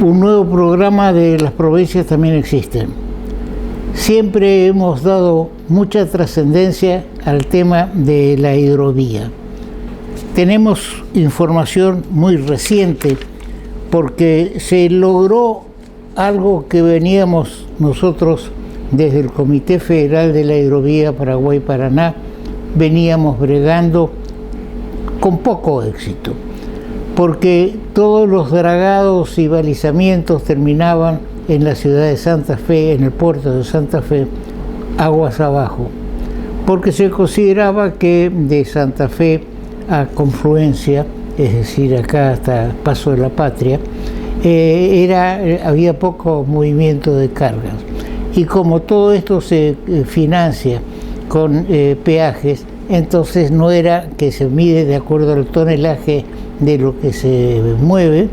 Un nuevo programa de las provincias también existe. Siempre hemos dado mucha trascendencia al tema de la hidrovía. Tenemos información muy reciente porque se logró algo que veníamos nosotros desde el Comité Federal de la Hidrovía Paraguay-Paraná, veníamos bregando con poco éxito, porque todos los dragados y balizamientos terminaban en la ciudad de Santa Fe, en el puerto de Santa Fe, aguas abajo, porque se consideraba que de Santa Fe a Confluencia, es decir, acá hasta Paso de la Patria, había poco movimiento de cargas. Y como todo esto se financia con peajes, entonces no era que se mide de acuerdo al tonelaje de lo que se mueve,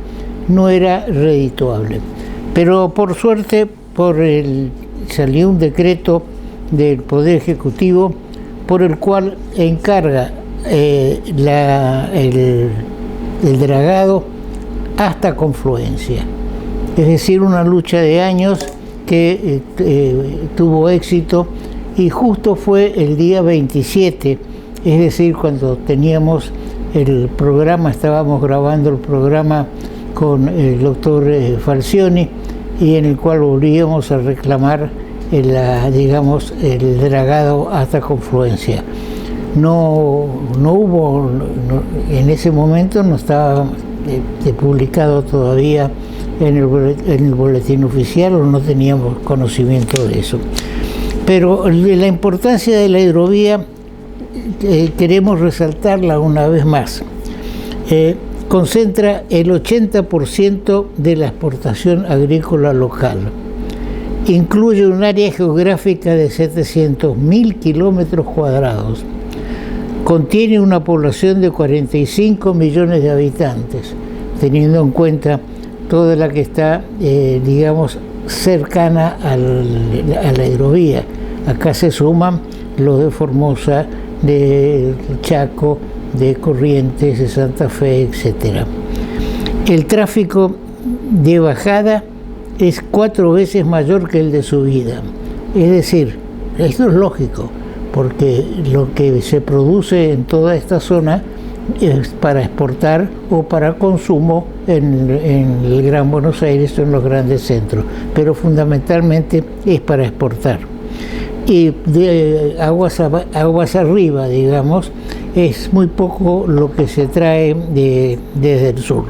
no era redituable. Pero por suerte, salió un decreto del Poder Ejecutivo por el cual encarga el dragado hasta Confluencia. Es decir, una lucha de años que tuvo éxito, y justo fue el día 27, es decir, cuando teníamos el programa, estábamos grabando el programa con el doctor Falcioni, y en el cual volvíamos a reclamar el dragado hasta Confluencia. No hubo, en ese momento no estaba publicado todavía en el boletín oficial, o no teníamos conocimiento de eso. Pero la importancia de la hidrovía queremos resaltarla una vez más. Concentra el 80% de la exportación agrícola local. Incluye un área geográfica de 700.000 kilómetros cuadrados. Contiene una población de 45 millones de habitantes, teniendo en cuenta toda la que está, cercana a la hidrovía. Acá se suman los de Formosa, de Chaco, de Corrientes, de Santa Fe, etc. El tráfico de bajada es 4 veces mayor que el de subida. Es decir, esto es lógico, porque lo que se produce en toda esta zona es para exportar o para consumo en el Gran Buenos Aires o en los grandes centros, pero fundamentalmente es para exportar. Y de aguas arriba, digamos, es muy poco lo que se trae desde el sur.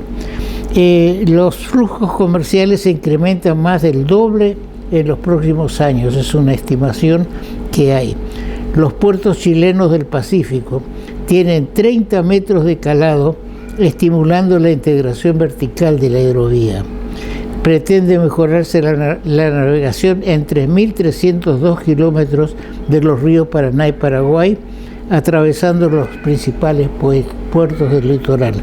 Los flujos comerciales se incrementan más del doble en los próximos años, es una estimación que hay. Los puertos chilenos del Pacífico tienen 30 metros de calado, estimulando la integración vertical de la hidrovía. Pretende mejorarse la navegación en 3.302 kilómetros de los ríos Paraná y Paraguay, atravesando los principales puertos del litoral.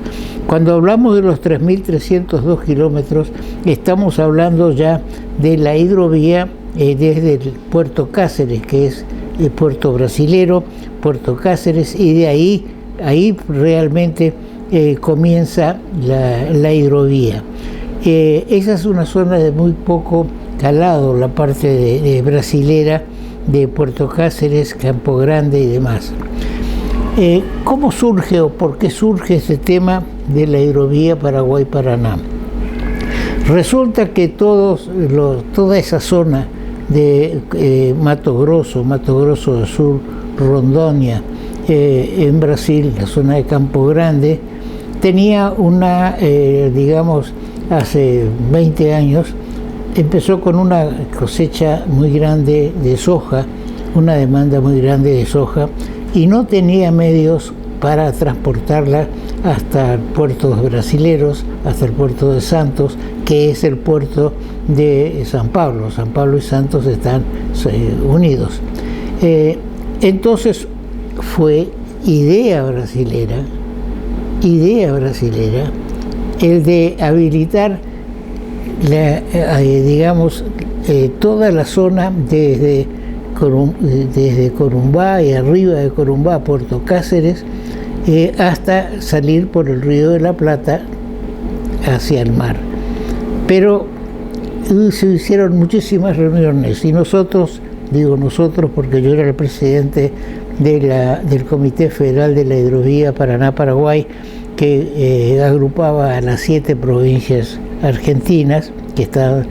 Cuando hablamos de los 3.302 kilómetros, estamos hablando ya de la hidrovía desde el puerto Cáceres, que es el puerto brasilero, Puerto Cáceres, y de ahí realmente comienza la hidrovía. Esa es una zona de muy poco calado, la parte de brasilera de Puerto Cáceres, Campo Grande y demás. ¿Cómo surge o por qué surge este tema de la hidrovía Paraguay-Paraná? Resulta que toda esa zona de Mato Grosso del Sur, Rondônia, en Brasil, la zona de Campo Grande, tenía hace 20 años, empezó con una cosecha muy grande de soja, una demanda muy grande de soja, y no tenía medios para transportarla hasta puertos brasileros, hasta el puerto de Santos, que es el puerto de San Pablo. San Pablo y Santos están unidos. Entonces fue idea brasilera, el de habilitar toda la zona desde Corumbá y arriba de Corumbá, Puerto Cáceres, hasta salir por el Río de la Plata hacia el mar. pero se hicieron muchísimas reuniones y nosotros, digo nosotros porque yo era el presidente del Comité Federal de la Hidrovía Paraná-Paraguay, que agrupaba a las 7 provincias argentinas, que estaban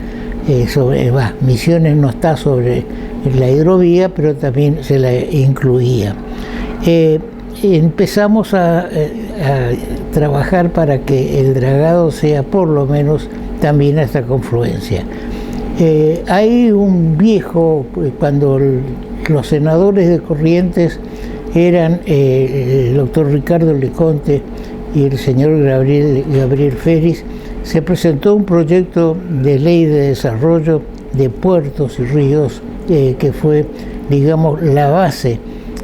Misiones no está sobre la hidrovía, pero también se la incluía. Empezamos a trabajar para que el dragado sea por lo menos también a esta confluencia. Hay un viejo, cuando los senadores de Corrientes eran el doctor Ricardo Leconte y el señor Gabriel Félix, se presentó un proyecto de ley de desarrollo de puertos y ríos que fue, digamos, la base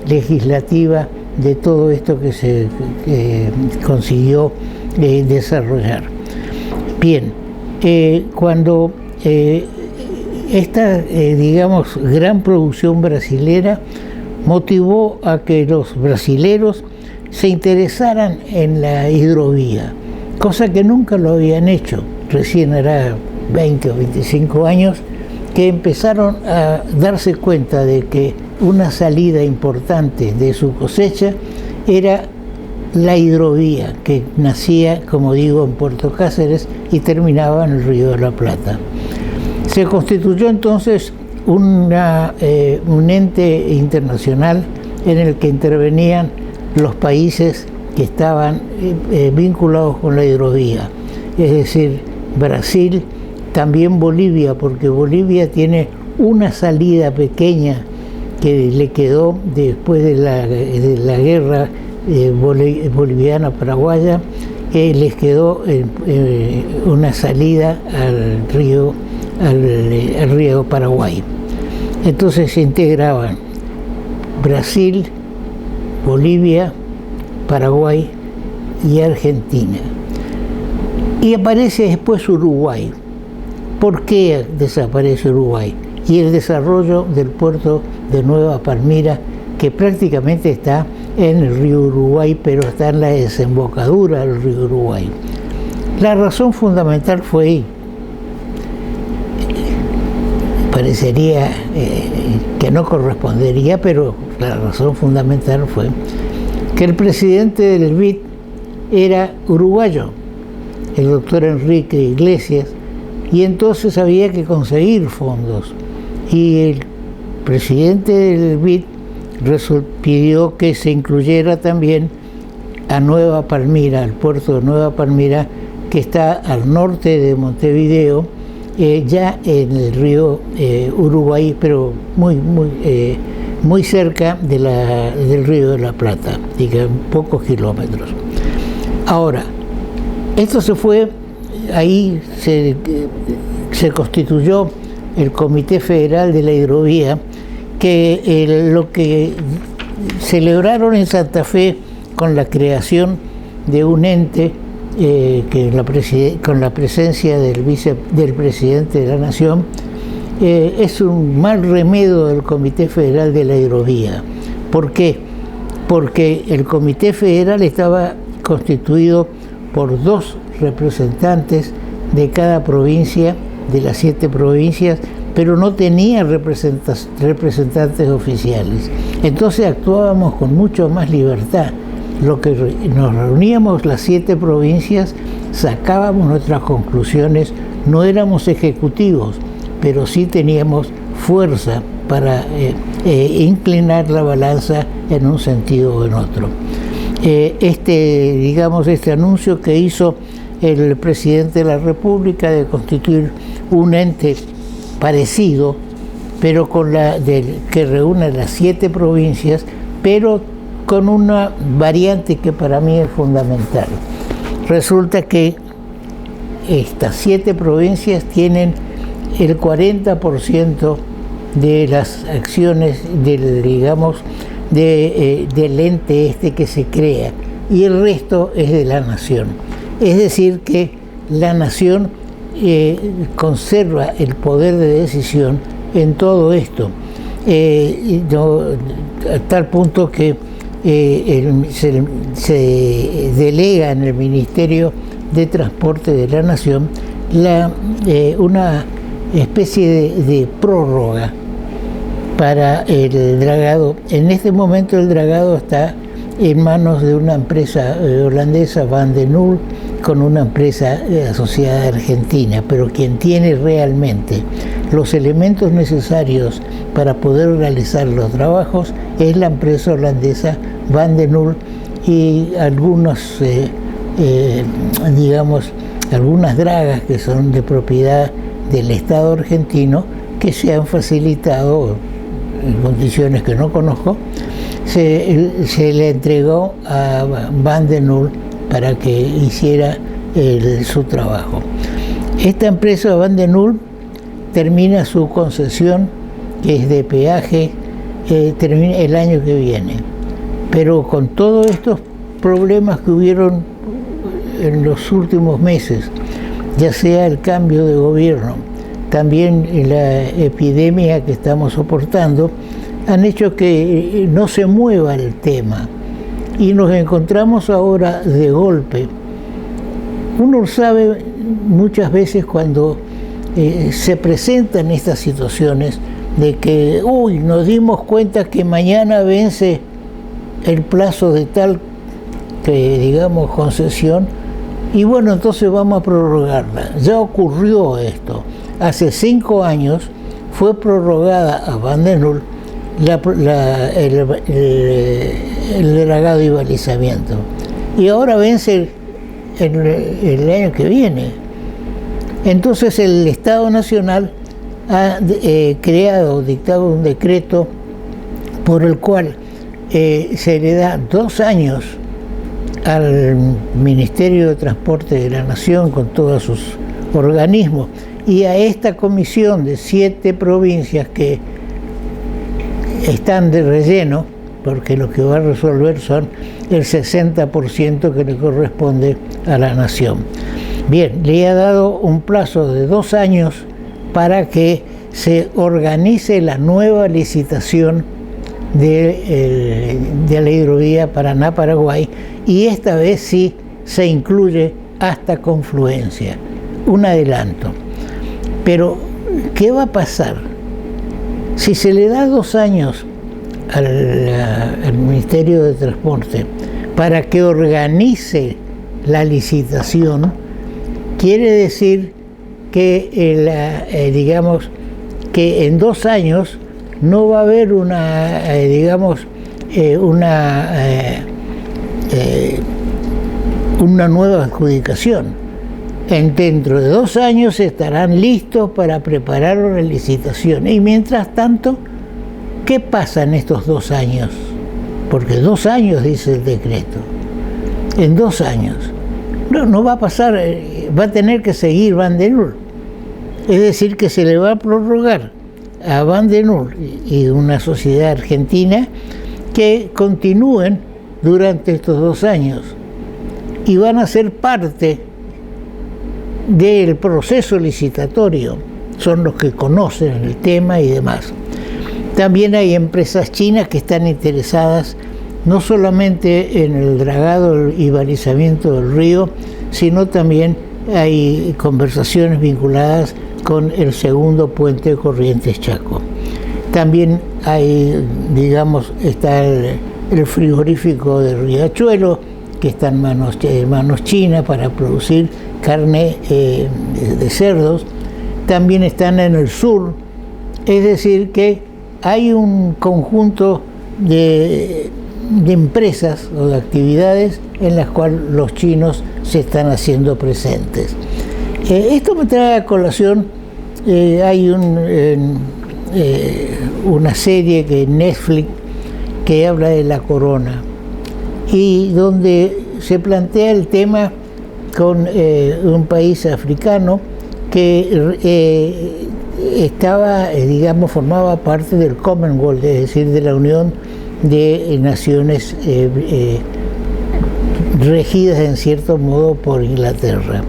legislativa de todo esto que se consiguió desarrollar. Bien, cuando esta, digamos, gran producción brasilera motivó a que los brasileros se interesaran en la hidrovía, cosa que nunca lo habían hecho. Recién era 20 o 25 años que empezaron a darse cuenta de que una salida importante de su cosecha era la hidrovía, que nacía, como digo, en Puerto Cáceres y terminaba en el Río de la Plata. Se constituyó entonces un ente internacional en el que intervenían los países que estaban vinculados con la hidrovía, es decir, Brasil, también Bolivia, porque Bolivia tiene una salida pequeña que le quedó después de la guerra boliviana-paraguaya, les quedó una salida al río Paraguay. Entonces se integraban Brasil, Bolivia, Paraguay y Argentina. Y aparece después Uruguay. ¿Por qué desaparece Uruguay? Y el desarrollo del puerto de Nueva Palmira, que prácticamente está en el río Uruguay, pero está en la desembocadura del río Uruguay. La razón fundamental fue ahí. Parecería que no correspondería, pero la razón fundamental fue que el presidente del BID era uruguayo, el doctor Enrique Iglesias, y entonces había que conseguir fondos. Y el presidente del BID pidió que se incluyera también a Nueva Palmira, al puerto de Nueva Palmira, que está al norte de Montevideo, ya en el río Uruguay, pero muy cerca del río de la Plata, digamos, pocos kilómetros. Ahora, esto se fue, ahí se constituyó el Comité Federal de la Hidrovía, que lo que celebraron en Santa Fe con la creación de un ente con la presencia del presidente de la Nación, es un mal remedio del Comité Federal de la Hidrovía. ¿Por qué? Porque el Comité Federal estaba constituido por 2 representantes de cada provincia, de las 7 provincias, pero no tenía representantes oficiales. Entonces actuábamos con mucho más libertad. Nos reuníamos las 7 provincias, sacábamos nuestras conclusiones, no éramos ejecutivos, pero sí teníamos fuerza para inclinar la balanza en un sentido o en otro. Este anuncio que hizo el presidente de la República de constituir un ente parecido, pero que reúne las 7 provincias, pero con una variante que para mí es fundamental. Resulta que estas 7 provincias tienen el 40% de las acciones del ente que se crea, y el resto es de la Nación. Es decir, que la Nación conserva el poder de decisión en todo esto, a tal punto que se delega en el Ministerio de Transporte de la Nación una especie de prórroga para el dragado. En este momento el dragado está en manos de una empresa holandesa, Van de Nul, con una empresa asociada argentina, pero quien tiene realmente los elementos necesarios para poder realizar los trabajos es la empresa holandesa Van de Nul y algunas dragas que son de propiedad del Estado argentino que se han facilitado en condiciones que no conozco. Se le entregó a Van de Nul para que hiciera su trabajo. Esta empresa Van de Nul termina su concesión, que es de peaje, termina el año que viene. Pero con todos estos problemas que hubieron en los últimos meses, ya sea el cambio de gobierno, también la epidemia que estamos soportando, han hecho que no se mueva el tema. Y nos encontramos ahora de golpe. Uno sabe muchas veces cuando se presentan estas situaciones de que, nos dimos cuenta que mañana vence el plazo de tal, concesión, y bueno, entonces vamos a prorrogarla. Ya ocurrió esto. Hace 5 años fue prorrogada a Van de Nul el dragado y balizamiento. Y ahora vence el año que viene. Entonces el Estado Nacional ha dictado un decreto por el cual se le da 2 años al Ministerio de Transporte de la Nación con todos sus organismos y a esta comisión de 7 provincias que están de relleno, porque lo que va a resolver son el 60% que le corresponde a la Nación. Bien, le ha dado un plazo de 2 años para que se organice la nueva licitación de la hidrovía Paraná-Paraguay, y esta vez sí se incluye hasta Confluencia, un adelanto. Pero, ¿qué va a pasar? Si se le da 2 años al Ministerio de Transporte para que organice la licitación, quiere decir que que en 2 años no va a haber una nueva adjudicación. Dentro de 2 años estarán listos para preparar una licitación. Y mientras tanto, ¿qué pasa en estos 2 años? Porque 2 años dice el decreto. En 2 años. No va a pasar, va a tener que seguir Van de Nul. Es decir, que se le va a prorrogar a Van de Nul y una sociedad argentina que continúen durante estos 2 años y van a ser parte del proceso licitatorio, son los que conocen el tema y demás. También hay empresas chinas que están interesadas no solamente en el dragado y balizamiento del río, sino también hay conversaciones vinculadas con el segundo puente de Corrientes Chaco. También hay, está el frigorífico de Riachuelo, que está en manos chinas para producir carne de cerdos. También están en el sur, es decir que hay un conjunto de empresas o de actividades en las cuales los chinos se están haciendo presentes. Esto me trae a colación, hay una serie que Netflix que habla de la corona y donde se plantea el tema con un país africano que formaba parte del Commonwealth, es decir, de la Unión de Naciones regidas en cierto modo por Inglaterra.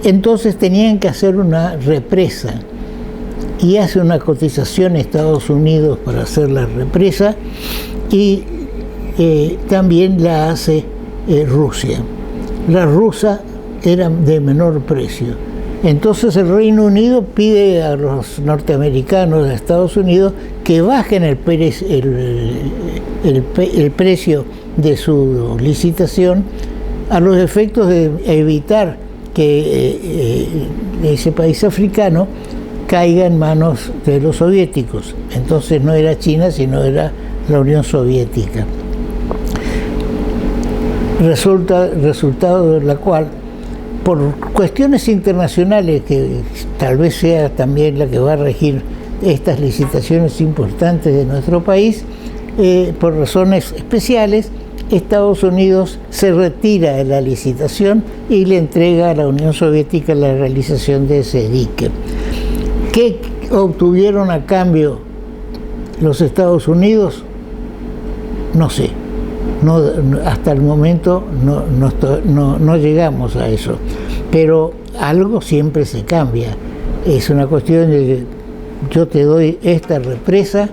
Entonces tenían que hacer una represa y hace una cotización Estados Unidos para hacer la represa y también la hace Rusia. La rusa era de menor precio. Entonces el Reino Unido pide a los norteamericanos de Estados Unidos que bajen el precio de su licitación a los efectos de evitar que ese país africano caiga en manos de los soviéticos. Entonces no era China, sino era la Unión Soviética. Resultado de la cual, por cuestiones internacionales, que tal vez sea también la que va a regir estas licitaciones importantes de nuestro país, por razones especiales, Estados Unidos se retira de la licitación y le entrega a la Unión Soviética la realización de ese dique. ¿Qué obtuvieron a cambio los Estados Unidos? No sé. No, hasta el momento no llegamos a eso, pero algo siempre se cambia. Es una cuestión de yo te doy esta represa,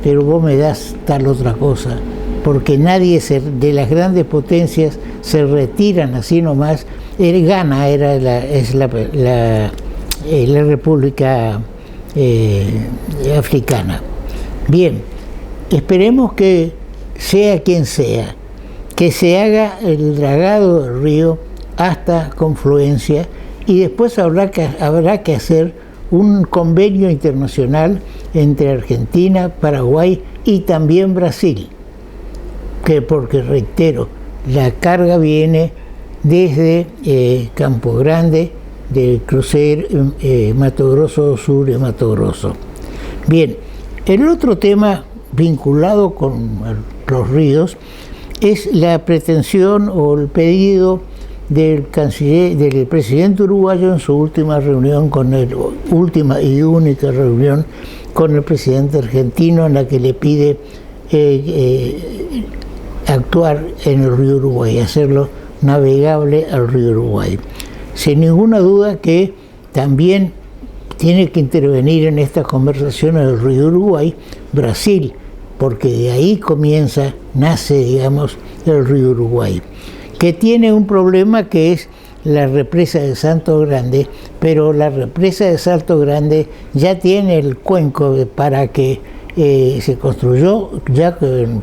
pero vos me das tal otra cosa, porque nadie de las grandes potencias se retiran así nomás. Ghana es la República Africana. Bien, esperemos que sea quien sea, que se haga el dragado del río hasta Confluencia, y después habrá que hacer un convenio internacional entre Argentina, Paraguay y también Brasil, porque reitero, la carga viene desde Campo Grande, del crucero Mato Grosso Sur y Mato Grosso. Bien, el otro tema vinculado con los ríos es la pretensión o el pedido del presidente uruguayo en su última reunión última y única reunión con el presidente argentino, en la que le pide actuar en el río Uruguay, hacerlo navegable al río Uruguay. Sin ninguna duda que también tiene que intervenir en estas conversaciones del río Uruguay Brasil, porque de ahí nace, digamos, el río Uruguay, que tiene un problema que es la represa de Salto Grande, pero la represa de Salto Grande ya tiene el cuenco para que se construyó, ya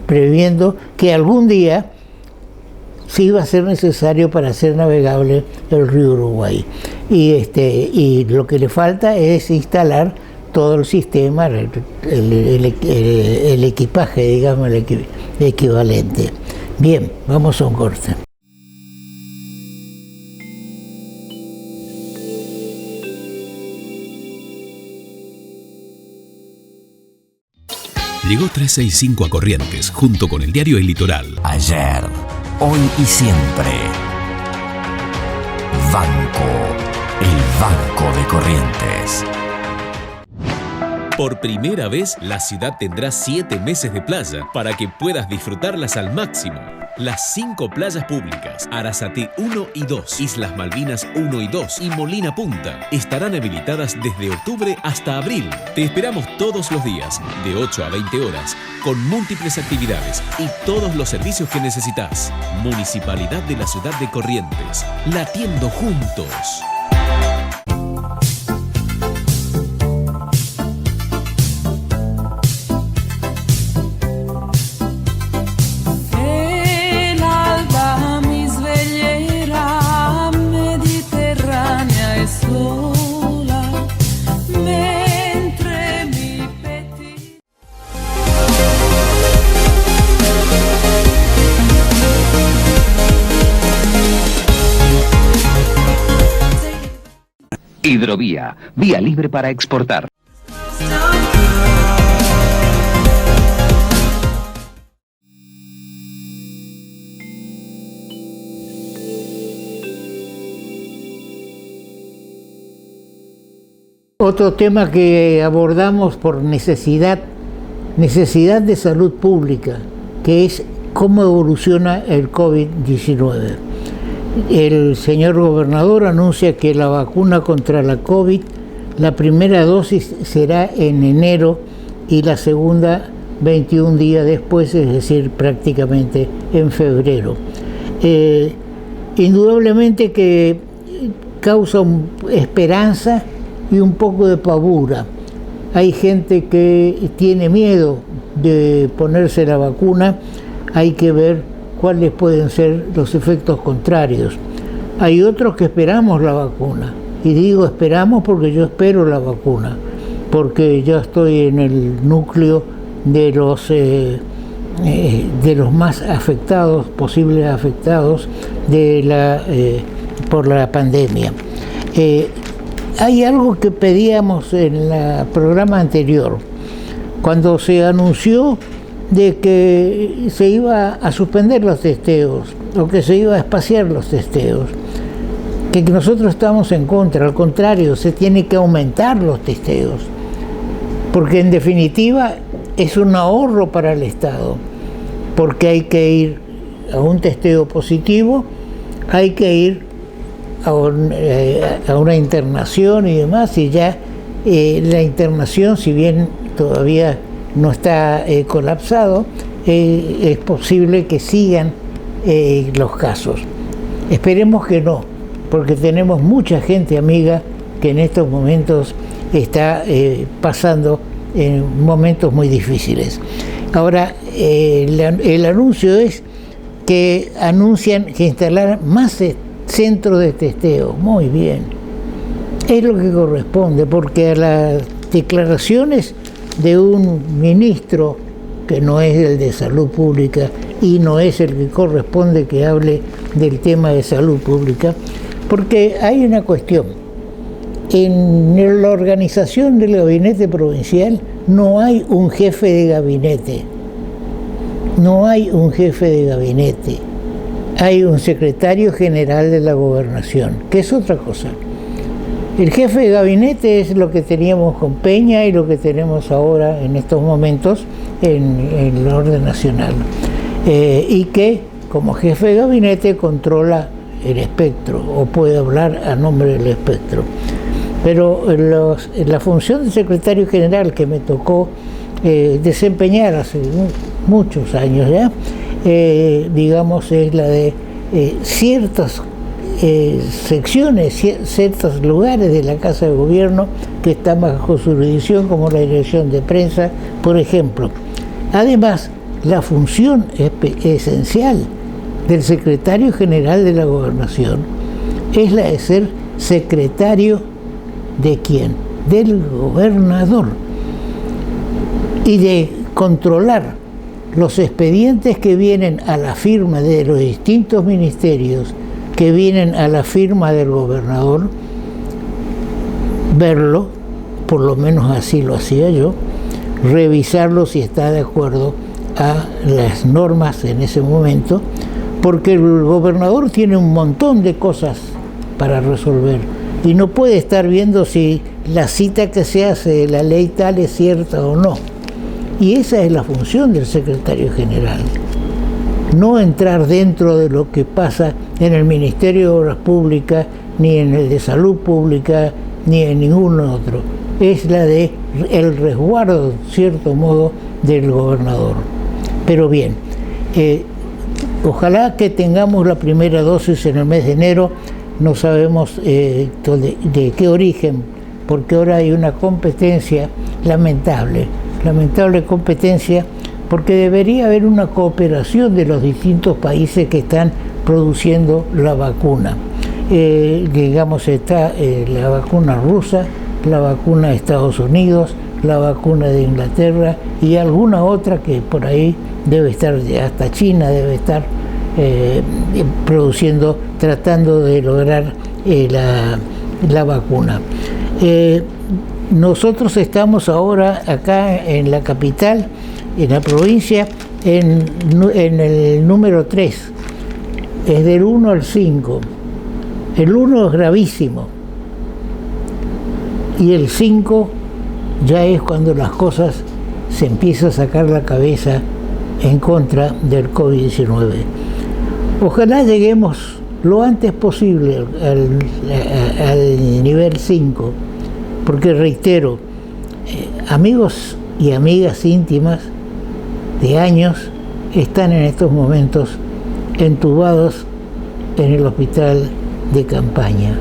previendo que algún día sí iba a ser necesario para hacer navegable el río Uruguay. Y lo que le falta es instalar todo el sistema, el equipaje, digamos, el equivalente. Bien, vamos a un corte. Llegó 365 a Corrientes, junto con el diario El Litoral. Ayer, hoy y siempre. Banco, el Banco de Corrientes. Por primera vez, la ciudad tendrá 7 meses de playa para que puedas disfrutarlas al máximo. Las 5 playas públicas, Arasate 1 y 2, Islas Malvinas 1 y 2 y Molina Punta estarán habilitadas desde octubre hasta abril. Te esperamos todos los días, de 8 a 20 horas, con múltiples actividades y todos los servicios que necesitas. Municipalidad de la Ciudad de Corrientes, latiendo juntos. Hidrovía, vía libre para exportar. Otro tema que abordamos por necesidad de salud pública, que es cómo evoluciona el COVID-19. El señor gobernador anuncia que la vacuna contra la COVID, la primera dosis será en enero y la segunda 21 días después, es decir, prácticamente en febrero. Indudablemente que causa esperanza y un poco de pavura. Hay gente que tiene miedo de ponerse la vacuna, hay que ver cuáles pueden ser los efectos contrarios. Hay otros que esperamos la vacuna, y digo esperamos porque yo espero la vacuna, porque ya estoy en el núcleo de los más afectados, posibles afectados por la pandemia. Hay algo que pedíamos en el programa anterior, cuando se anunció de que se iba a suspender los testeos o que se iba a espaciar los testeos, que nosotros estamos en contra, al contrario, se tiene que aumentar los testeos, porque en definitiva es un ahorro para el Estado, porque hay que ir a un testeo positivo, hay que ir a una internación y demás, y ya la internación, si bien todavía no está colapsado, es posible que sigan los casos. Esperemos que no, porque tenemos mucha gente amiga que en estos momentos está pasando en momentos muy difíciles. Ahora, el anuncio es que anuncian que instalarán más centros de testeo. Muy bien, es lo que corresponde, porque a las declaraciones de un ministro que no es el de salud pública y no es el que corresponde que hable del tema de salud pública, porque hay una cuestión. En la organización del gabinete provincial no hay un jefe de gabinete, no hay un jefe de gabinete, hay un secretario general de la gobernación, que es otra cosa. El jefe de gabinete es lo que teníamos con Peña y lo que tenemos ahora en estos momentos en el orden nacional, y que como jefe de gabinete controla el espectro o puede hablar a nombre del espectro. Pero la función de secretario general que me tocó desempeñar hace muchos años ya, digamos, es la de ciertas secciones, ciertos lugares de la Casa de Gobierno que están bajo su jurisdicción, como la dirección de prensa, por ejemplo. Además, la función esencial del secretario general de la Gobernación es la de ser secretario ¿de quién? Del gobernador, y de controlar los expedientes que vienen a la firma de los distintos ministerios, que vienen a la firma del gobernador, verlo, por lo menos así lo hacía yo, revisarlo si está de acuerdo a las normas en ese momento, porque el gobernador tiene un montón de cosas para resolver y no puede estar viendo si la cita que se hace de la ley tal es cierta o no. Y esa es la función del secretario general. No entrar dentro de lo que pasa en el Ministerio de Obras Públicas, ni en el de Salud Pública, ni en ningún otro. Es la de el resguardo, en cierto modo, del gobernador. Pero bien, ojalá que tengamos la primera dosis en el mes de enero. No sabemos de qué origen, porque ahora hay una competencia lamentable competencia, porque debería haber una cooperación de los distintos países que están produciendo la vacuna. Digamos, está la vacuna rusa, la vacuna de Estados Unidos, la vacuna de Inglaterra y alguna otra que por ahí debe estar, hasta China debe estar produciendo, tratando de lograr la vacuna. Nosotros estamos ahora acá en la capital, en la provincia, en el número 3, es del 1 al 5. El 1 es gravísimo y el 5 ya es cuando las cosas se empiezan a sacar la cabeza en contra del COVID-19. Ojalá lleguemos lo antes posible al nivel 5, porque reitero, amigos y amigas íntimas de años están en estos momentos entubados en el hospital de campaña.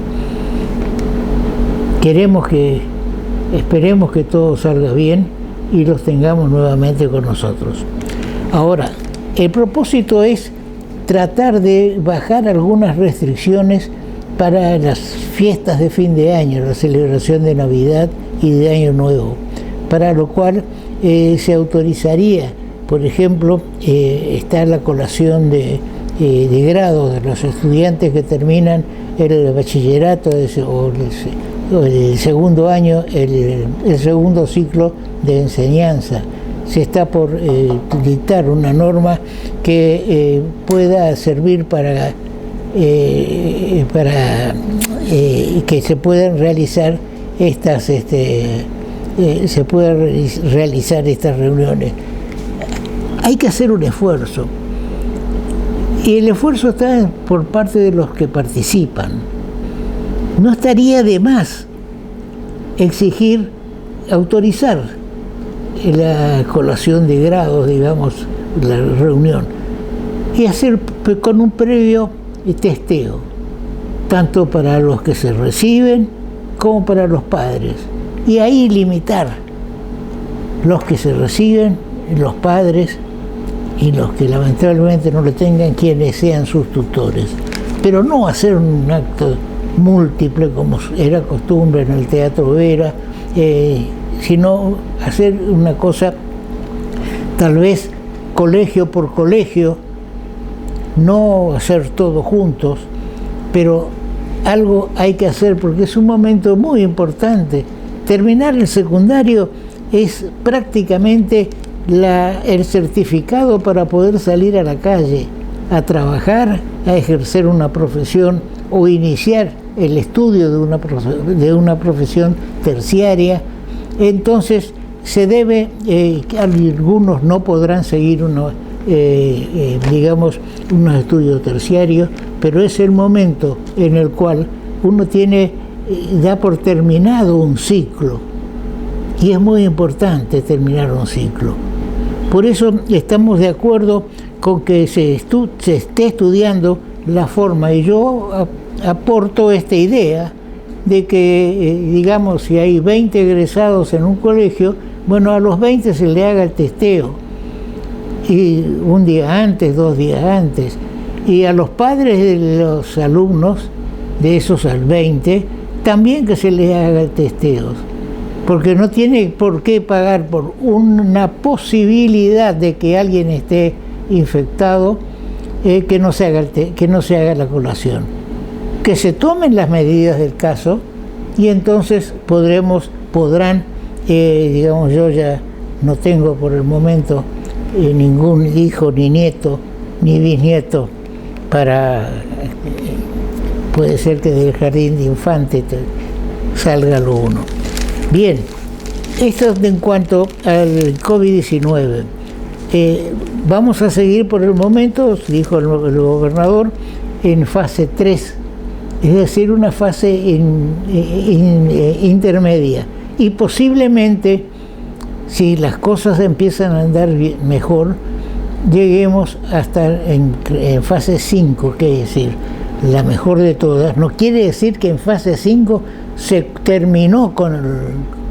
esperemos que todo salga bien y los tengamos nuevamente con nosotros. Ahora, el propósito es tratar de bajar algunas restricciones para las fiestas de fin de año, la celebración de Navidad y de Año Nuevo, para lo cual se autorizaría, por ejemplo, está la colación de grados de los estudiantes que terminan el bachillerato o el segundo año, el segundo ciclo de enseñanza. Se está por dictar una norma que pueda servir para que se puedan realizar estas reuniones. Hay que hacer un esfuerzo, y el esfuerzo está por parte de los que participan. No estaría de más autorizar la colación de grados, digamos, la reunión, y hacer con un previo testeo, tanto para los que se reciben como para los padres, y ahí limitar los que se reciben, los padres y los que lamentablemente no lo tengan, quienes sean sus tutores, pero no hacer un acto múltiple como era costumbre en el Teatro Vera, sino hacer una cosa tal vez colegio por colegio, no hacer todos juntos, pero algo hay que hacer porque es un momento muy importante. Terminar el secundario es prácticamente el certificado para poder salir a la calle, a trabajar, a ejercer una profesión o iniciar el estudio de una profesión terciaria. Entonces se debe, algunos no podrán seguir unos estudios terciarios, pero es el momento en el cual uno da por terminado un ciclo, y es muy importante terminar un ciclo. Por eso estamos de acuerdo con que se esté estudiando la forma, y yo aporto esta idea de que, digamos, si hay 20 egresados en un colegio, bueno, a los 20 se le haga el testeo, y un día antes, 2 días antes, y a los padres de los alumnos, de esos al 20, también que se les haga el testeo, porque no tiene por qué pagar por una posibilidad de que alguien esté infectado, que no se haga la colación, que se tomen las medidas del caso, y entonces podrán, digamos, yo ya no tengo por el momento ningún hijo, ni nieto, ni bisnieto, puede ser que del jardín de infantes salga lo uno. Bien, esto en cuanto al COVID-19. Vamos a seguir por el momento, dijo el gobernador, en fase 3, es decir, una fase intermedia. Y posiblemente, si las cosas empiezan a andar mejor, lleguemos hasta en fase 5, que es decir, la mejor de todas. No quiere decir que en fase 5 se terminó con el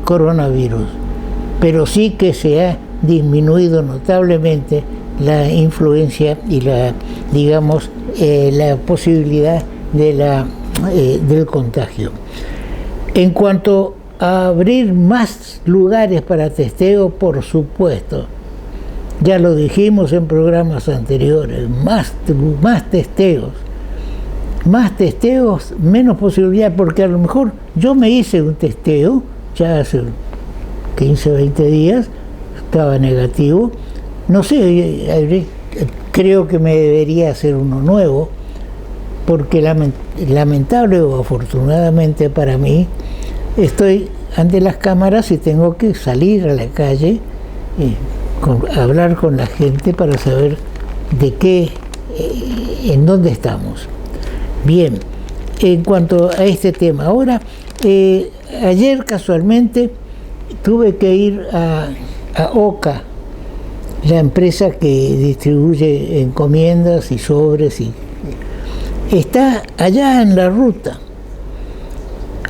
coronavirus, pero sí que se ha disminuido notablemente la influencia y la posibilidad del contagio. En cuanto a abrir más lugares para testeo, por supuesto, ya lo dijimos en programas anteriores, más testeos, menos posibilidad, porque a lo mejor yo me hice un testeo ya hace 15 o 20 días, estaba negativo, no sé, creo que me debería hacer uno nuevo, porque lamentable o afortunadamente para mí, estoy ante las cámaras y tengo que salir a la calle, hablar con la gente para saber en dónde estamos. Bien, en cuanto a este tema, ahora, ayer casualmente tuve que ir a OCA, la empresa que distribuye encomiendas y sobres, y está allá en la ruta.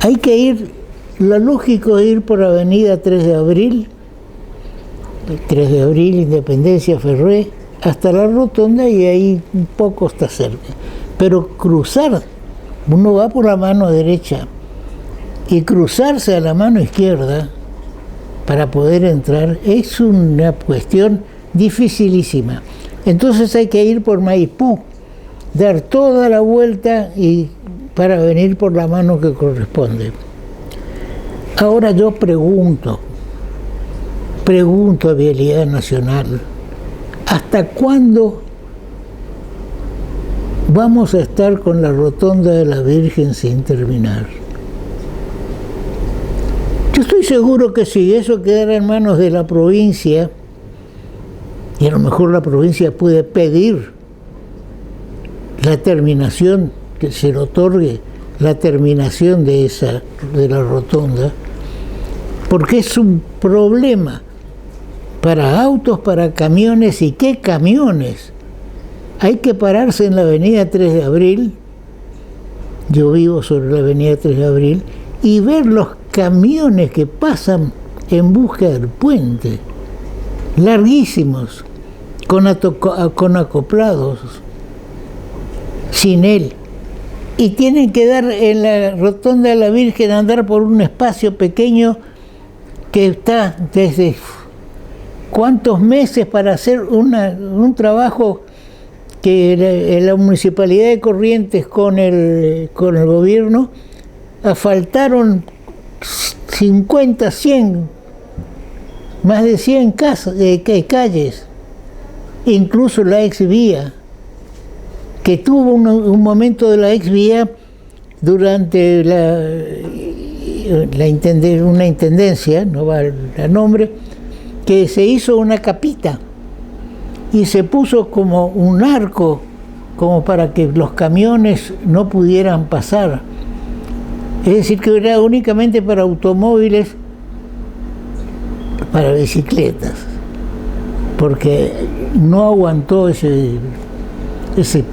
Hay que ir lo lógico es ir por Avenida 3 de Abril, Independencia, Ferré, hasta la rotonda y ahí un poco está cerca. Pero cruzar, uno va por la mano derecha y cruzarse a la mano izquierda para poder entrar es una cuestión dificilísima. Entonces hay que ir por Maipú, dar toda la vuelta y para venir por la mano que corresponde. Ahora yo pregunto a Vialidad Nacional, ¿hasta cuándo vamos a estar con la rotonda de la Virgen sin terminar? Yo estoy seguro que si eso quedara en manos de la provincia, y a lo mejor la provincia puede pedir la terminación, que se le otorgue la terminación de la rotonda, porque es un problema para autos, para camiones. ¿Y qué camiones? Hay que pararse en la avenida 3 de Abril, yo vivo sobre la avenida 3 de Abril, y ver los camiones que pasan en busca del puente, larguísimos, con acoplados, sin él. Y tienen que dar en la rotonda de la Virgen, andar por un espacio pequeño que está desde cuántos meses para hacer un trabajo que la Municipalidad de Corrientes con el gobierno asfaltaron 50, 100, más de 100 calles, incluso la exvía, que tuvo un momento de la exvía durante una intendencia, no va el nombre, que se hizo una capita y se puso como un arco, como para que los camiones no pudieran pasar. Es decir, que era únicamente para automóviles, para bicicletas, porque no aguantó ese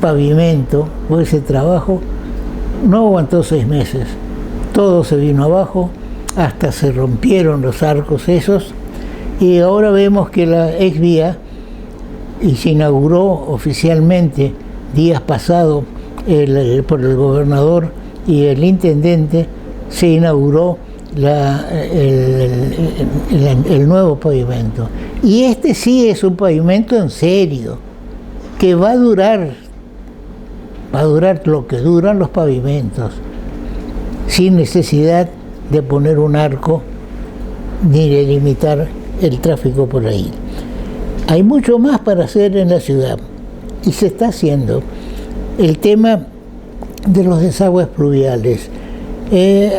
pavimento o ese trabajo, no aguantó 6 meses. Todo se vino abajo, hasta se rompieron los arcos esos, y ahora vemos que la exvía, y se inauguró oficialmente días pasados por el gobernador y el intendente, se inauguró el nuevo pavimento. Y este sí es un pavimento en serio, que va a durar lo que duran los pavimentos, sin necesidad de poner un arco ni de limitar el tráfico por ahí. Hay mucho más para hacer en la ciudad y se está haciendo. El tema de los desagües pluviales.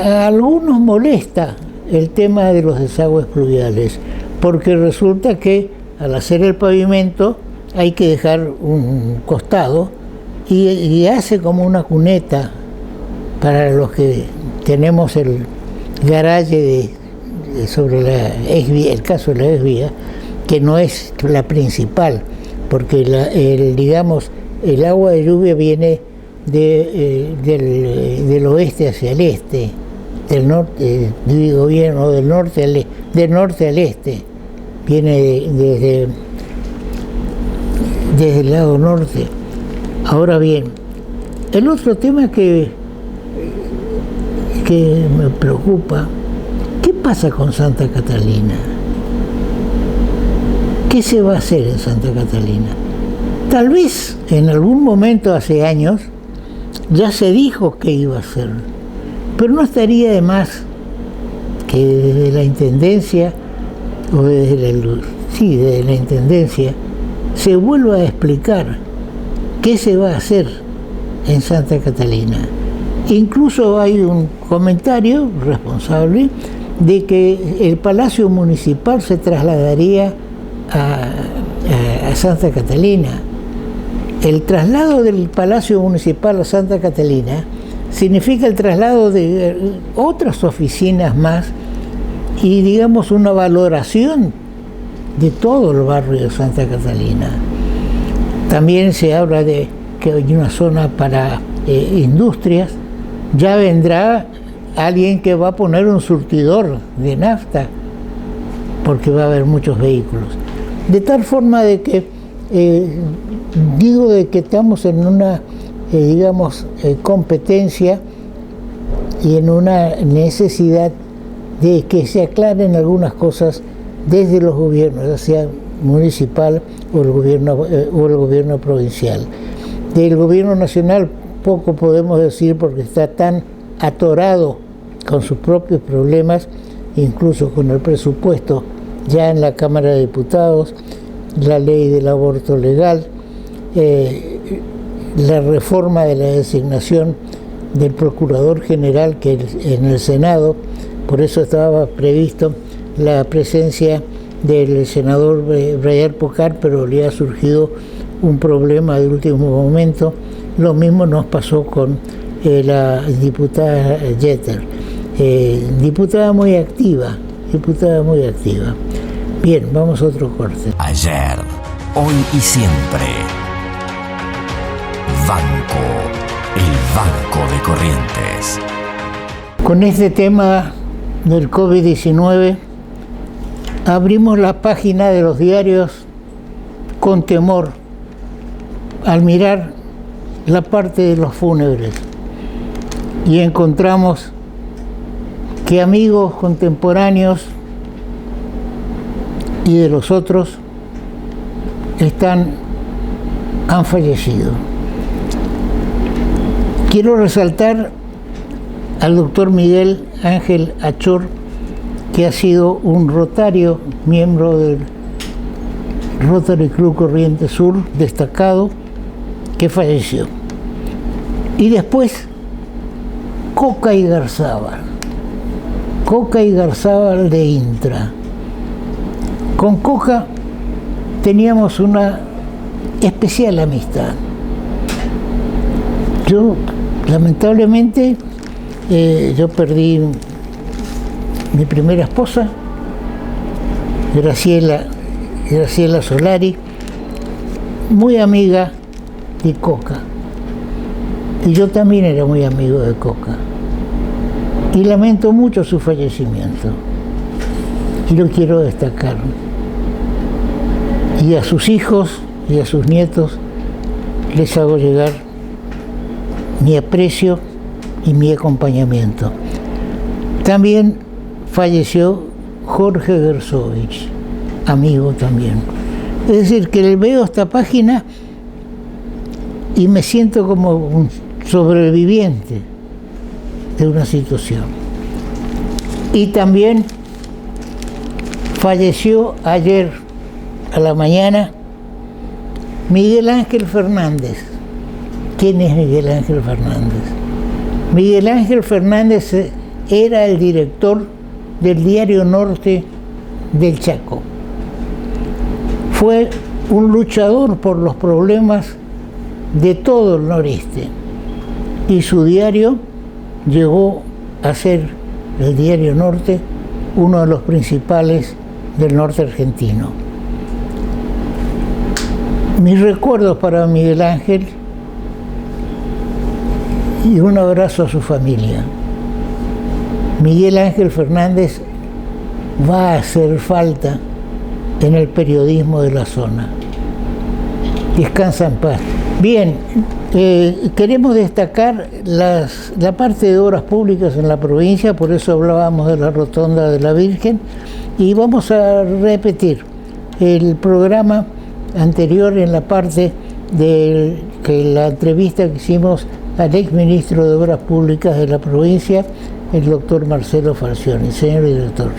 A algunos molesta el tema de los desagües pluviales, porque resulta que al hacer el pavimento hay que dejar un costado y hace como una cuneta para los que tenemos el garaje sobre la exvía, el caso de la exvía, que no es la principal, porque el agua de lluvia viene del oeste hacia el este, del norte, digo bien, o del norte al este, viene desde el lado norte. Ahora bien, el otro tema que me preocupa, ¿qué pasa con Santa Catalina? ¿Qué se va a hacer en Santa Catalina? Tal vez en algún momento hace años ya se dijo que iba a hacer, pero no estaría de más que desde la Intendencia o desde la Intendencia se vuelva a explicar qué se va a hacer en Santa Catalina. Incluso hay un comentario responsable de que el Palacio Municipal se trasladaría a Santa Catalina. El traslado del Palacio Municipal a Santa Catalina significa el traslado de otras oficinas más y, digamos, una valoración de todo el barrio de Santa Catalina. También se habla de que hay una zona para industrias. Ya vendrá alguien que va a poner un surtidor de nafta, porque va a haber muchos vehículos. De tal forma de que digo de que estamos en una, competencia y en una necesidad de que se aclaren algunas cosas desde los gobiernos, ya sea municipal o el gobierno provincial. Del gobierno nacional poco podemos decir porque está tan atorado con sus propios problemas, incluso con el presupuesto ya en la Cámara de Diputados, la ley del aborto legal, la reforma de la designación del Procurador General que en el Senado, por eso estaba previsto la presencia del senador Brayar Pocar, pero le ha surgido un problema de último momento. Lo mismo nos pasó con la diputada Jeter, diputada muy activa. Bien, vamos a otro corte. Ayer, hoy y siempre. Banco, el Banco de Corrientes. Con este tema del COVID-19, abrimos la página de los diarios con temor al mirar la parte de los fúnebres y encontramos que amigos contemporáneos y de los otros han fallecido. Quiero resaltar al doctor Miguel Ángel Achor, que ha sido un rotario, miembro del Rotary Club Corrientes Sur, destacado, que falleció. Y después, Coca y Garzábal de Intra. Con Coca teníamos una especial amistad. Yo, lamentablemente, yo perdí mi primera esposa, Graciela Solari, muy amiga de Coca. Y yo también era muy amigo de Coca. Y lamento mucho su fallecimiento. Y lo quiero destacar. Y a sus hijos y a sus nietos les hago llegar mi aprecio y mi acompañamiento. También falleció Jorge Gersovich, amigo también. Es decir, que veo esta página y me siento como un sobreviviente de una situación. Y también falleció ayer a la mañana Miguel Ángel Fernández. ¿Quién es Miguel Ángel Fernández? Miguel Ángel Fernández era el director del Diario Norte del Chaco. Fue un luchador por los problemas de todo el noreste y su diario llegó a ser, el Diario Norte, uno de los principales del norte argentino. Mis recuerdos para Miguel Ángel y un abrazo a su familia. Miguel Ángel Fernández va a hacer falta en el periodismo de la zona. Descansa en paz. Bien, queremos destacar la parte de obras públicas en la provincia, por eso hablábamos de la Rotonda de la Virgen, y vamos a repetir el programa anterior en la parte de la entrevista que hicimos al exministro de Obras Públicas de la provincia, el doctor Marcelo Falcioni. Señor director.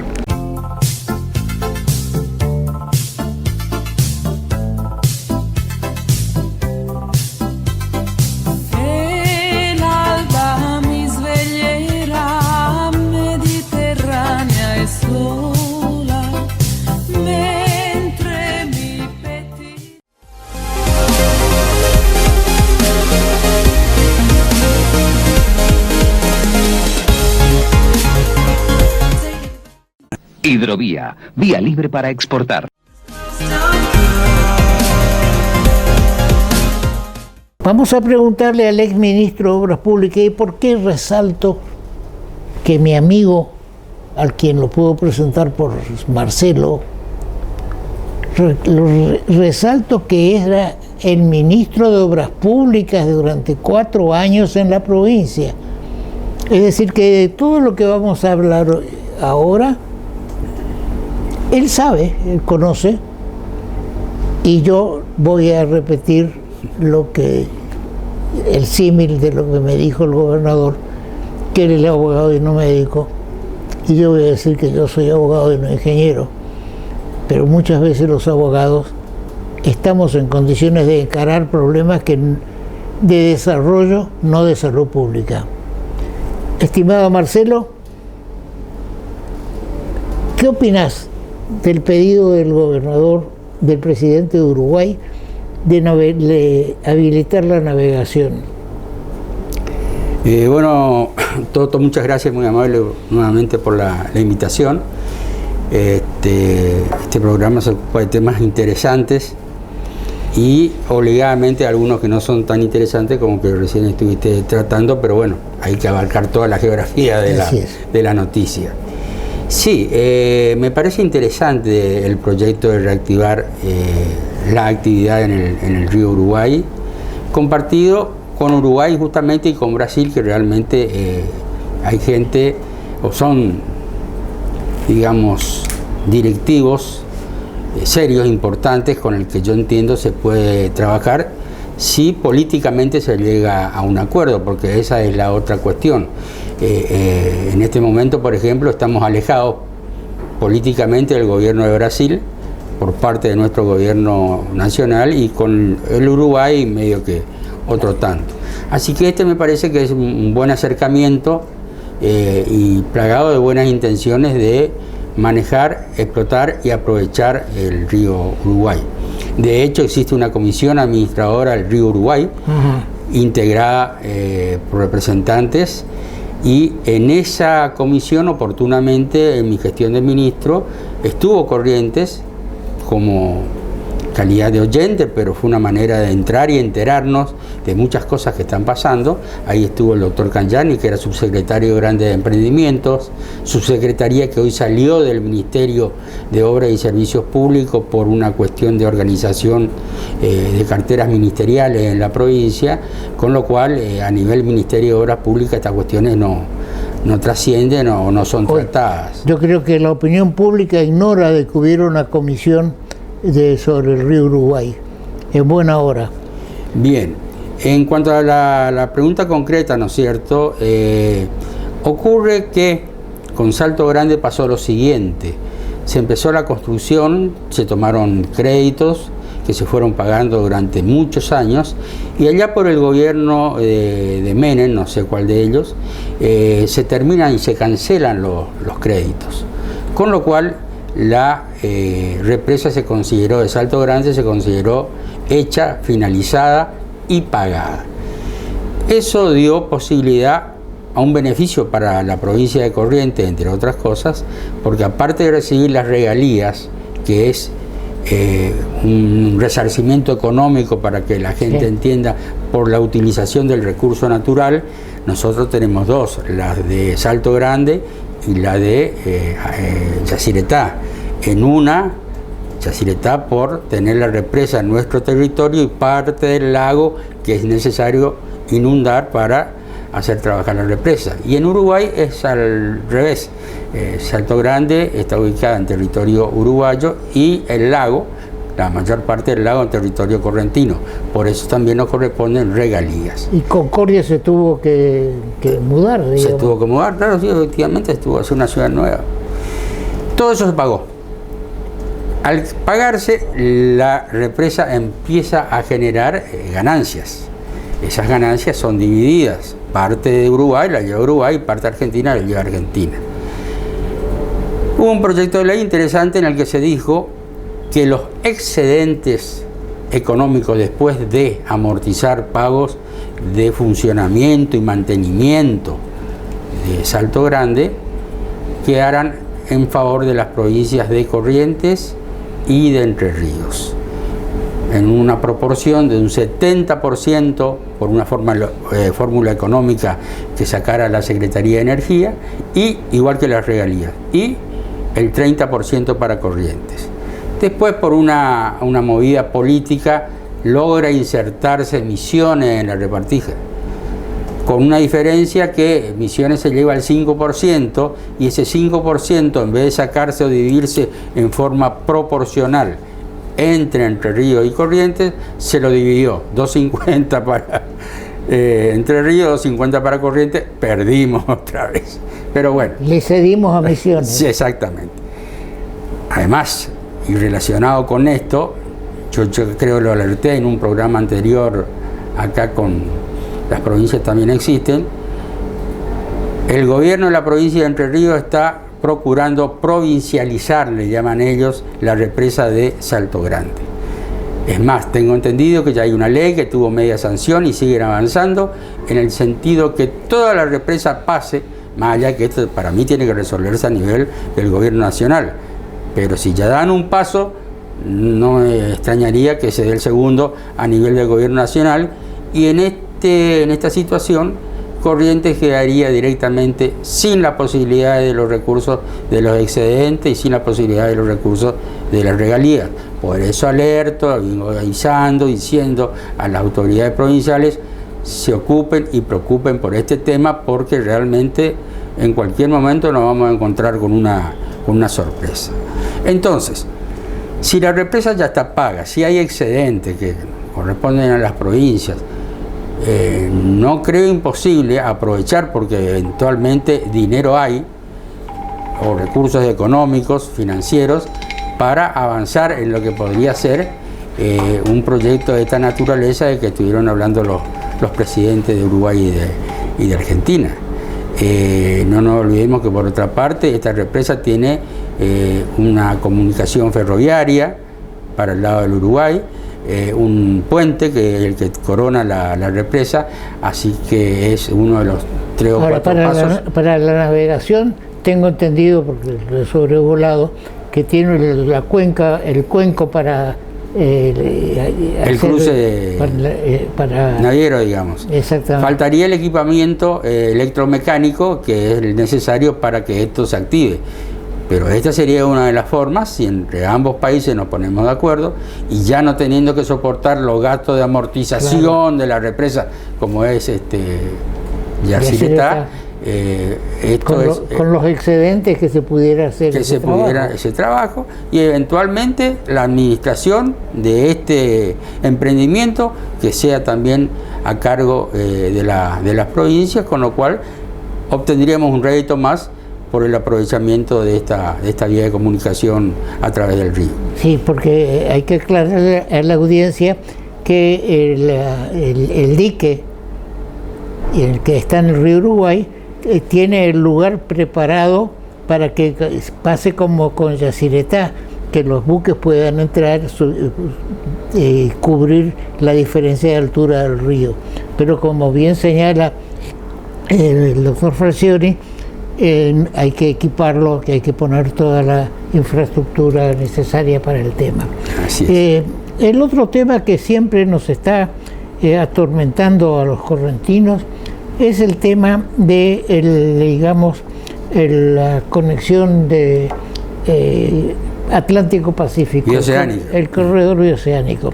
Hidrovía, vía libre para exportar. Vamos a preguntarle al exministro de Obras Públicas, ¿y por qué resalto que mi amigo, al quien lo puedo presentar por Marcelo, resalto que era el ministro de Obras Públicas durante 4 años en la provincia. Es decir, que de todo lo que vamos a hablar ahora, él sabe, él conoce, y yo voy a repetir el símil de lo que me dijo el gobernador, que él es abogado y no médico, y yo voy a decir que yo soy abogado y no ingeniero, pero muchas veces los abogados estamos en condiciones de encarar problemas de desarrollo, no de salud pública. Estimado Marcelo, ¿qué opinas del pedido del gobernador, del presidente de Uruguay, de habilitar la navegación? Bueno, Toto, muchas gracias, muy amable nuevamente por la invitación. Este programa se ocupa de temas interesantes y obligadamente algunos que no son tan interesantes como que recién estuviste tratando, pero bueno, hay que abarcar toda la geografía de la noticia. Sí, me parece interesante el proyecto de reactivar la actividad en el río Uruguay, compartido con Uruguay justamente y con Brasil, que realmente hay gente, o son, digamos, directivos serios, importantes, con el que yo entiendo se puede trabajar si políticamente se llega a un acuerdo, porque esa es la otra cuestión. En este momento, por ejemplo, estamos alejados políticamente del gobierno de Brasil por parte de nuestro gobierno nacional, y con el Uruguay medio que otro tanto. Así que me parece que es un buen acercamiento y plagado de buenas intenciones de manejar, explotar y aprovechar el río Uruguay. De hecho, existe una comisión administradora del río Uruguay, integrada por representantes, y en esa comisión, oportunamente, en mi gestión de ministro, estuvo Corrientes como calidad de oyente, pero fue una manera de entrar y enterarnos de muchas cosas que están pasando. Ahí estuvo el doctor Canjani, que era subsecretario de Grandes Emprendimientos, subsecretaría que hoy salió del Ministerio de Obras y Servicios Públicos por una cuestión de organización de carteras ministeriales en la provincia, con lo cual a nivel Ministerio de Obras Públicas estas cuestiones no trascienden o no son tratadas. Yo creo que la opinión pública ignora de que hubiera una comisión sobre el río Uruguay. En buena hora. Bien, en cuanto a la pregunta concreta, ¿no es cierto? Ocurre que con Salto Grande pasó lo siguiente: se empezó la construcción, se tomaron créditos que se fueron pagando durante muchos años, y allá por el gobierno de Menem, no sé cuál de ellos, se terminan y se cancelan los créditos, con lo cual la represa de Salto Grande se consideró hecha, finalizada y pagada. Eso dio posibilidad a un beneficio para la provincia de Corrientes, entre otras cosas, porque aparte de recibir las regalías, que es un resarcimiento económico para que la gente entienda, por la utilización del recurso natural, nosotros tenemos dos, la de Salto Grande y la de Yacyretá. En una, Yacyretá por tener la represa en nuestro territorio y parte del lago que es necesario inundar para hacer trabajar la represa. Y en Uruguay es al revés. Salto Grande está ubicada en territorio uruguayo y el lago, la mayor parte del lago, en territorio correntino. Por eso también nos corresponden regalías. ¿Y Concordia se tuvo que mudar? Digamos. Se tuvo que mudar, claro, sí, efectivamente, estuvo a ser una ciudad nueva. Todo eso se pagó. Al pagarse, la represa empieza a generar ganancias. Esas ganancias son divididas. Parte de Uruguay la lleva Uruguay, parte de Argentina la lleva Argentina. Hubo un proyecto de ley interesante en el que se dijo que los excedentes económicos, después de amortizar pagos de funcionamiento y mantenimiento de Salto Grande, quedaran en favor de las provincias de Corrientes y de Entre Ríos. en una proporción de un 70% por una fórmula económica que sacara la Secretaría de Energía, y igual que las regalías, y el 30% para Corrientes. Después, por una movida política, logra insertarse Misiones en la repartija, con una diferencia que Misiones se lleva al 5%, y ese 5%, en vez de sacarse o dividirse en forma proporcional entre Ríos y Corrientes, se lo dividió, 2.50 para Entre Ríos, 2.50 para Corrientes, perdimos otra vez. Pero bueno. Le cedimos a Misiones. Sí, exactamente. Además, y relacionado con esto, yo creo que lo alerté en un programa anterior, acá con las provincias también existen, el gobierno de la provincia de Entre Ríos está procurando provincializar, le llaman ellos, la represa de Salto Grande. Es más, tengo entendido que ya hay una ley que tuvo media sanción y siguen avanzando en el sentido que toda la represa pase, más allá que esto para mí tiene que resolverse a nivel del gobierno nacional. Pero si ya dan un paso, no me extrañaría que se dé el segundo a nivel del gobierno nacional, y en esta situación Corrientes quedaría directamente sin la posibilidad de los recursos de los excedentes y sin la posibilidad de los recursos de las regalías. Por eso alerto, vengo avisando, diciendo a las autoridades provinciales se ocupen y preocupen por este tema, porque realmente en cualquier momento nos vamos a encontrar con una sorpresa. Entonces, si la represa ya está paga, si hay excedentes que corresponden a las provincias, no creo imposible aprovechar, porque eventualmente dinero hay, o recursos económicos, financieros, para avanzar en lo que podría ser un proyecto de esta naturaleza de que estuvieron hablando los presidentes de Uruguay y de Argentina. No nos olvidemos que por otra parte esta represa tiene una comunicación ferroviaria para el lado del Uruguay, un puente que es el que corona la represa, así que es uno de los 3 o 4 pasos. Para la navegación tengo entendido, porque lo he sobrevolado, que tiene el cuenco para el cruce para naviero, digamos. Exactamente. Faltaría el equipamiento electromecánico que es necesario para que esto se active. Pero esta sería una de las formas, si entre ambos países nos ponemos de acuerdo, y ya no teniendo que soportar los gastos de amortización, claro, de la represa, como es Yacyretá, con los excedentes que se pudiera hacer ese trabajo, y eventualmente la administración de este emprendimiento que sea también a cargo de las provincias, con lo cual obtendríamos un rédito más por el aprovechamiento de esta vía de comunicación a través del río. Sí, porque hay que aclarar a la audiencia que el dique, el que está en el río Uruguay, tiene el lugar preparado para que pase como con Yacyretá, que los buques puedan entrar y cubrir la diferencia de altura del río. Pero como bien señala el doctor Frazioni, hay que equiparlo, que hay que poner toda la infraestructura necesaria para el tema. Así es. El otro tema que siempre nos está atormentando a los correntinos es el tema de la conexión de Atlántico-Pacífico, el corredor bioceánico.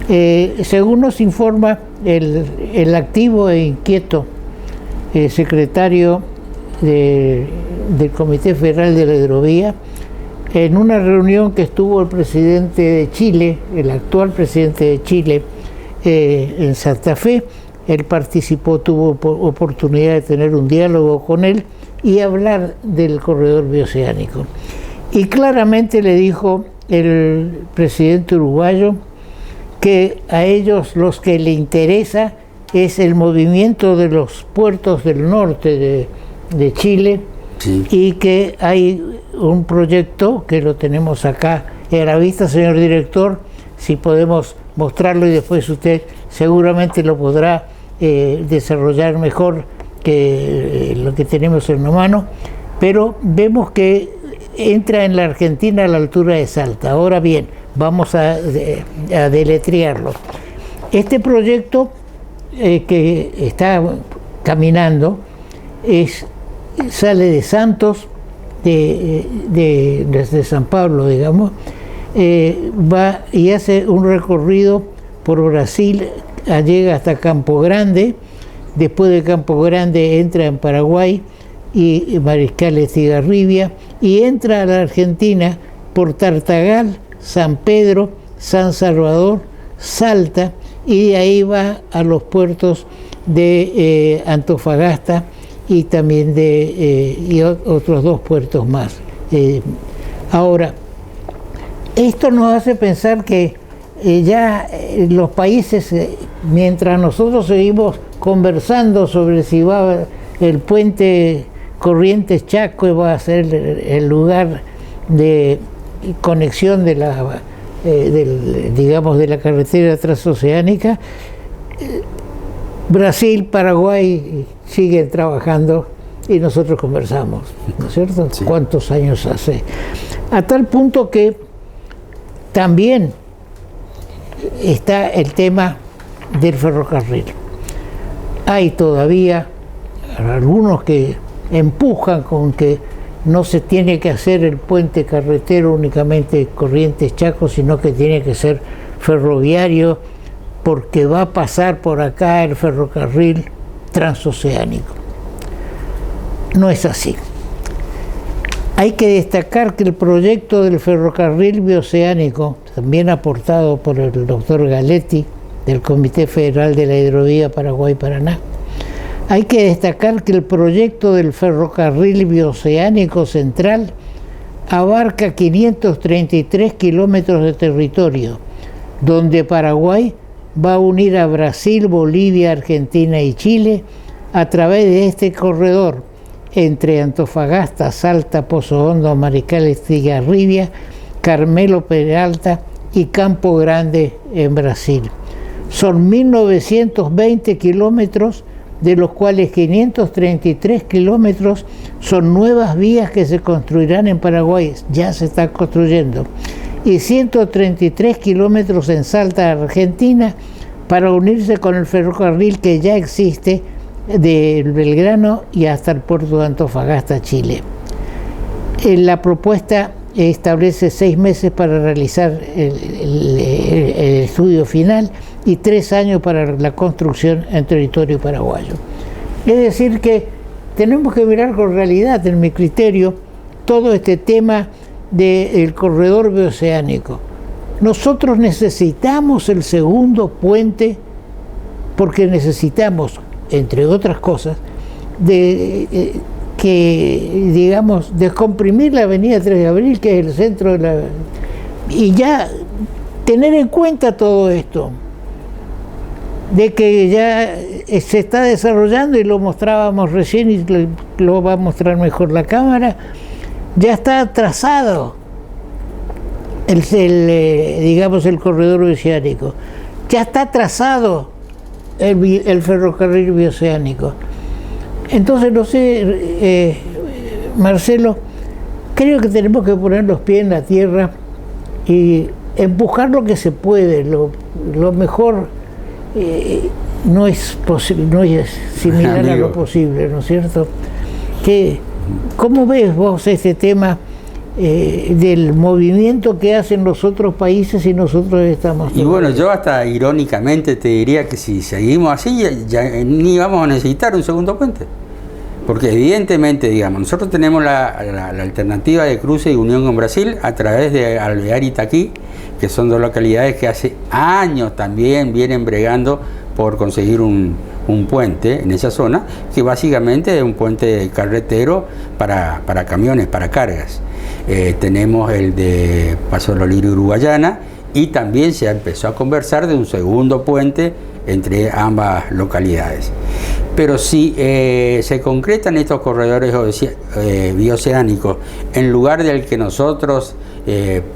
Según nos informa el activo e inquieto secretario del Comité Federal de la Hidrovía, en una reunión que estuvo el presidente de Chile, el actual presidente de Chile, en Santa Fe, él participó, tuvo oportunidad de tener un diálogo con él y hablar del corredor bioceánico. Y claramente le dijo el presidente uruguayo que a ellos los que le interesa es el movimiento de los puertos del norte de Chile, sí, y que hay un proyecto que lo tenemos acá a la vista, señor director, si podemos mostrarlo, y después usted seguramente lo podrá desarrollar mejor que lo que tenemos en la mano, pero vemos que entra en la Argentina a la altura de Salta. Ahora bien, Vamos a deletrearlo. Este proyecto que está caminando sale de Santos, desde San Pablo, digamos, va y hace un recorrido por Brasil, llega hasta Campo Grande, después de Campo Grande entra en Paraguay y Mariscal Estigarribia, y entra a la Argentina por Tartagal, San Pedro, San Salvador, Salta, y de ahí va a los puertos de Antofagasta y también y otros 2 puertos más. Ahora, esto nos hace pensar que ya los países, mientras nosotros seguimos conversando sobre si va el puente Corrientes Chaco va a ser el lugar de conexión de la carretera transoceánica, Brasil, Paraguay siguen trabajando y nosotros conversamos, ¿no es cierto? Sí. ¿Cuántos años hace? A tal punto que también está el tema del ferrocarril. Hay todavía algunos que empujan con que no se tiene que hacer el puente carretero únicamente Corrientes Chaco, sino que tiene que ser ferroviario, porque va a pasar por acá el ferrocarril transoceánico. No es así. Hay que destacar que el proyecto del ferrocarril bioceánico, también aportado por el doctor Galetti, del Comité Federal de la Hidrovía Paraguay-Paraná, hay que destacar que el proyecto del ferrocarril bioceánico central abarca 533 kilómetros de territorio, donde Paraguay va a unir a Brasil, Bolivia, Argentina y Chile a través de este corredor entre Antofagasta, Salta, Pozo Hondo, Mariscal Estigarribia, Carmelo Peralta y Campo Grande en Brasil. Son 1.920 kilómetros, de los cuales 533 kilómetros son nuevas vías que se construirán en Paraguay, ya se está construyendo, y 133 kilómetros en Salta, Argentina, para unirse con el ferrocarril que ya existe de Belgrano y hasta el puerto de Antofagasta, Chile. La propuesta establece 6 meses para realizar el estudio final y 3 años para la construcción en territorio paraguayo. Es decir que tenemos que mirar con realidad, en mi criterio, todo este tema del corredor bioceánico. Nosotros necesitamos el segundo puente porque necesitamos, entre otras cosas, descomprimir la avenida 3 de Abril, que es el centro de la... y ya tener en cuenta todo esto, de que ya se está desarrollando, y lo mostrábamos recién y lo va a mostrar mejor la cámara, ya está trazado el corredor bioceánico, ya está trazado el ferrocarril bioceánico. Entonces, no sé, Marcelo, creo que tenemos que poner los pies en la tierra y empujar lo que se puede. Lo mejor no es similar a lo posible, ¿no es cierto? ¿Cómo ves vos este tema del movimiento que hacen los otros países y nosotros estamos... Y bueno, yo hasta irónicamente te diría que si seguimos así ya ni vamos a necesitar un segundo puente, porque evidentemente, digamos, nosotros tenemos la alternativa de cruce y unión con Brasil a través de Alvear y Itaquí, que son 2 localidades que hace años también vienen bregando por conseguir un puente en esa zona, que básicamente es un puente carretero para camiones, para cargas. Tenemos el de Paso de la Lira, Uruguayana, y también se empezó a conversar de un segundo puente entre ambas localidades. Pero si se concretan estos corredores bioceánicos en lugar del que nosotros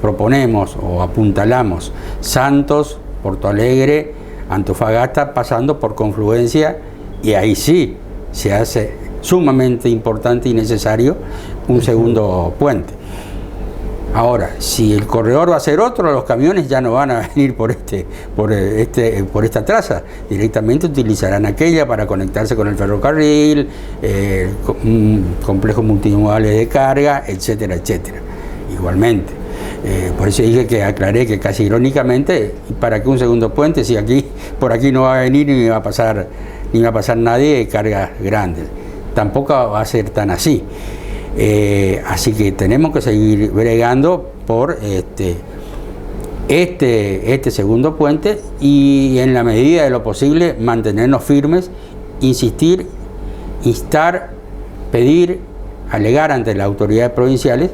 proponemos o apuntalamos, Santos, Porto Alegre, Antofagasta, pasando por Confluencia, y ahí sí se hace sumamente importante y necesario un segundo puente. Ahora, si el corredor va a ser otro, los camiones ya no van a venir por esta traza, directamente utilizarán aquella para conectarse con el ferrocarril, complejos multimodales de carga, etcétera, etcétera. Igualmente. Por eso dije que aclaré que casi irónicamente, ¿para qué un segundo puente si por aquí no va a venir ni va a pasar nadie de cargas grandes? Tampoco va a ser tan así. Así que tenemos que seguir bregando por este segundo puente y en la medida de lo posible mantenernos firmes, insistir, instar, pedir, alegar ante las autoridades provinciales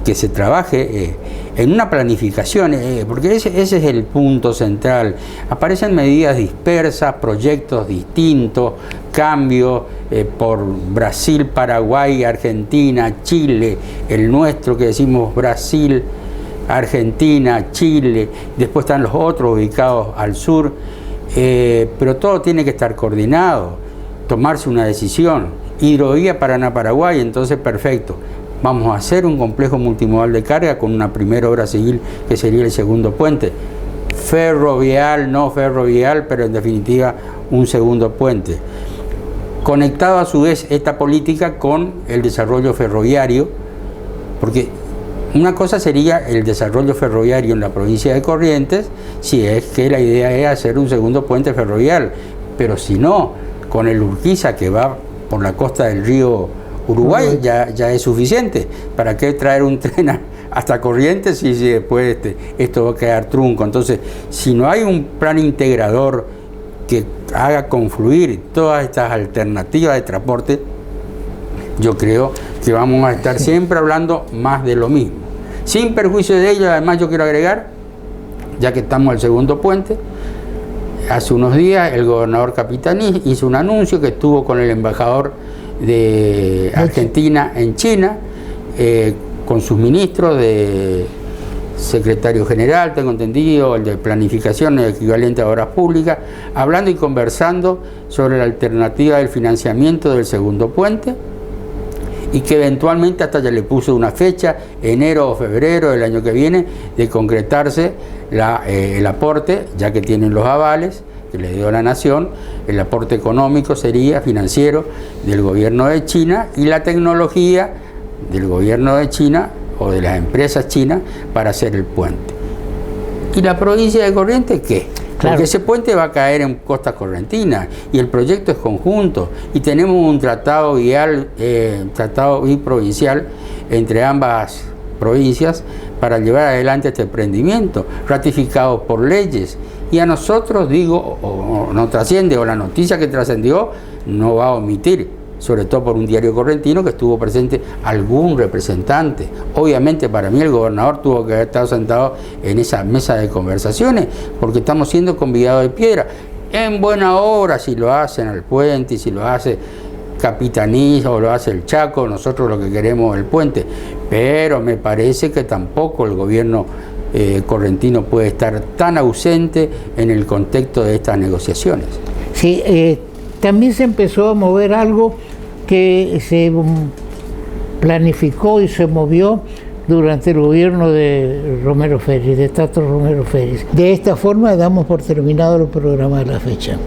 que se trabaje en una planificación, porque ese es el punto central. Aparecen medidas dispersas, proyectos distintos, cambios por Brasil, Paraguay, Argentina, Chile, el nuestro que decimos Brasil, Argentina, Chile, después están los otros ubicados al sur, pero todo tiene que estar coordinado, tomarse una decisión. Hidrovía Paraná-Paraguay, entonces perfecto. Vamos a hacer un complejo multimodal de carga con una primera obra civil que sería el segundo puente. Ferrovial, no ferrovial, pero en definitiva un segundo puente. Conectado a su vez esta política con el desarrollo ferroviario, porque una cosa sería el desarrollo ferroviario en la provincia de Corrientes, si es que la idea es hacer un segundo puente ferroviario, pero si no, con el Urquiza que va por la costa del río Uruguay ya es suficiente. ¿Para qué traer un tren hasta Corrientes si después esto va a quedar trunco? Entonces, si no hay un plan integrador que haga confluir todas estas alternativas de transporte, yo creo que vamos a estar siempre hablando más de lo mismo. Sin perjuicio de ello, además yo quiero agregar, ya que estamos al segundo puente, hace unos días el gobernador Capitaní hizo un anuncio que estuvo con el embajador de Argentina en China, con sus ministros, de secretario general, tengo entendido, el de planificación, el equivalente a obras públicas, hablando y conversando sobre la alternativa del financiamiento del segundo puente, y que eventualmente hasta ya le puso una fecha, enero o febrero del año que viene, de concretarse el aporte, ya que tienen los avales que le dio la Nación, el aporte económico sería financiero del gobierno de China y la tecnología del gobierno de China o de las empresas chinas para hacer el puente. ¿Y la provincia de Corrientes qué? Claro. Porque ese puente va a caer en costas correntinas y el proyecto es conjunto y tenemos un tratado biprovincial entre ambas provincias para llevar adelante este emprendimiento, ratificado por leyes. Y a nosotros, digo, o no trasciende, o la noticia que trascendió no va a omitir, sobre todo por un diario correntino que estuvo presente algún representante. Obviamente para mí el gobernador tuvo que haber estado sentado en esa mesa de conversaciones, porque estamos siendo convidados de piedra. En buena hora, si lo hacen al puente, y si lo hace Capitaní o lo hace el Chaco, nosotros lo que queremos es el puente. Pero me parece que tampoco el gobierno correntino puede estar tan ausente en el contexto de estas negociaciones. Sí, también se empezó a mover algo que se planificó y se movió durante el gobierno de Romero Félix, de Tato Romero Félix. De esta forma damos por terminado el programa de la fecha.